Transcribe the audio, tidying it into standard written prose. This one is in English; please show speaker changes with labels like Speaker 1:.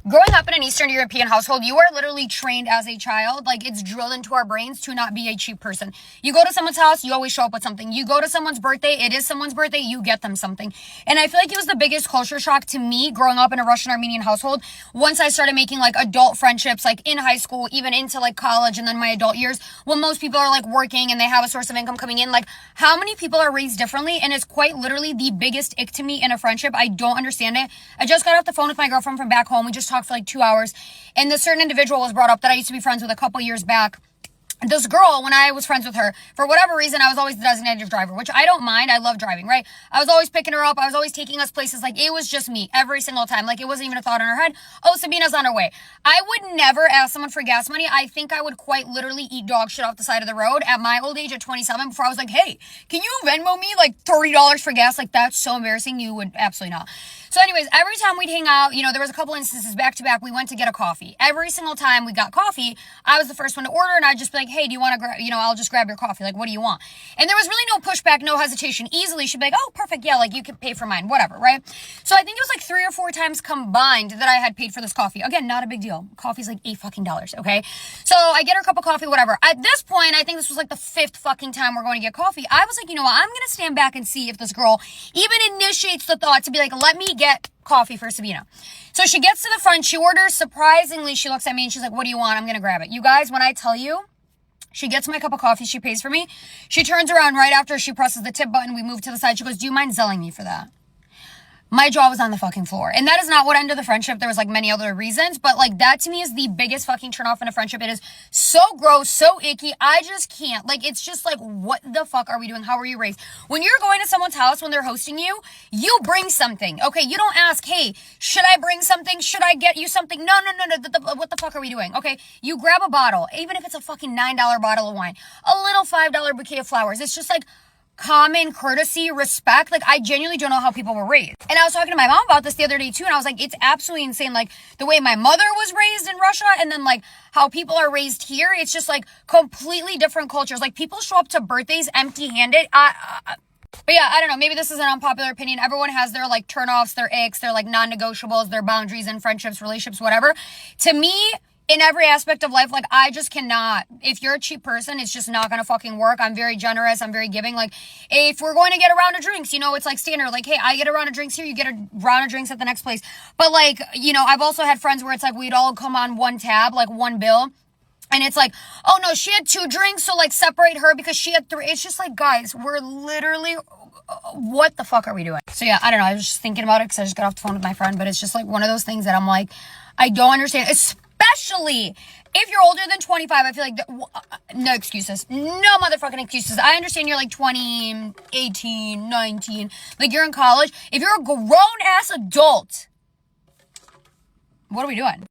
Speaker 1: Growing up in an Eastern European household, you are literally trained as a child. Like, it's drilled into our brains to not be a cheap person. You go to someone's house, you always show up with something. You go to someone's birthday, it is someone's birthday, you get them something. And I feel like it was the biggest culture shock to me growing up in a Russian Armenian household. Once I started making like adult friendships, like in high school, even into like college and then my adult years, when most people are like working and they have a source of income coming in, like how many people are raised differently? And it's quite literally the biggest ick to me in a friendship. I don't understand it. I just got off the phone with my girlfriend from back home. We just talked for like 2 hours, and this certain individual was brought up that I used to be friends with a couple years back. This girl, when I was friends with her, for whatever reason, I was always the designated driver, which I don't mind. I love driving, right? I was always picking her up. I was always taking us places. Like, it was just me every single time. Like, it wasn't even a thought in her head. Oh, Sabina's on her way. I would never ask someone for gas money. I think I would quite literally eat dog shit off the side of the road at my old age at 27 before I was like, hey, can you Venmo me like $30 for gas? Like, that's so embarrassing. You would absolutely not. So anyways, every time we'd hang out, there was a couple instances back to back, we went to get a coffee. Every single time we got coffee, I was the first one to order, and I'd just be like, hey, do you want to grab, I'll just grab your coffee. Like, what do you want? And there was really no pushback, no hesitation. Easily, she'd be like, oh, perfect. Yeah, like you can pay for mine, whatever, right? So I think it was like 3 or 4 times combined that I had paid for this coffee. Again, not a big deal. Coffee's like $8, okay? So I get her a cup of coffee, whatever. At this point, I think this was like the 5th fucking time we're going to get coffee. I was like, you know what? I'm going to stand back and see if this girl even initiates the thought to be like, let me get coffee for Sabina. So she gets to the front, she orders, surprisingly, she looks at me and she's like, what do you want? I'm going to grab it. You guys, when I tell you, she gets my cup of coffee, she pays for me. She turns around right after she presses the tip button, we move to the side. She goes, do you mind selling me for that? My jaw was on the fucking floor. And that is not what ended the friendship. There was like many other reasons, but like that to me is the biggest fucking turn off in a friendship. It is so gross, so icky. I just can't. Like, it's just like, what the fuck are we doing? How are you raised? When you're going to someone's house, when they're hosting you, you bring something. Okay, you don't ask, hey, should I bring something? Should I get you something? No. What the fuck are we doing? Okay, you grab a bottle, even if it's a fucking $9 bottle of wine, a little $5 bouquet of flowers. It's just like common courtesy, respect. Like, I genuinely don't know how people were raised. And I was talking to my mom about this the other day too, and I was like, it's absolutely insane. Like, the way my mother was raised in Russia and then like how people are raised here, it's just like completely different cultures. Like, people show up to birthdays empty-handed. But yeah, I don't know. Maybe this is an unpopular opinion. Everyone has their like turnoffs, their icks, their like non-negotiables, their boundaries in friendships, relationships, whatever. To me, in every aspect of life, like, I just cannot. If you're a cheap person, it's just not gonna fucking work. I'm very generous. I'm very giving. Like, if we're going to get a round of drinks, it's like standard. Like, hey, I get a round of drinks here, you get a round of drinks at the next place. But like, I've also had friends where it's like we'd all come on one tab, like one bill. And it's like, oh no, she had 2 drinks, so like separate her because she had 3. It's just like, guys, we're literally, what the fuck are we doing? So yeah, I don't know. I was just thinking about it because I just got off the phone with my friend, but it's just like one of those things that I'm like, I don't understand. Especially if you're older than 25, I feel like, no excuses. No motherfucking excuses. I understand you're like 20, 18, 19, like you're in college. If you're a grown-ass adult, what are we doing?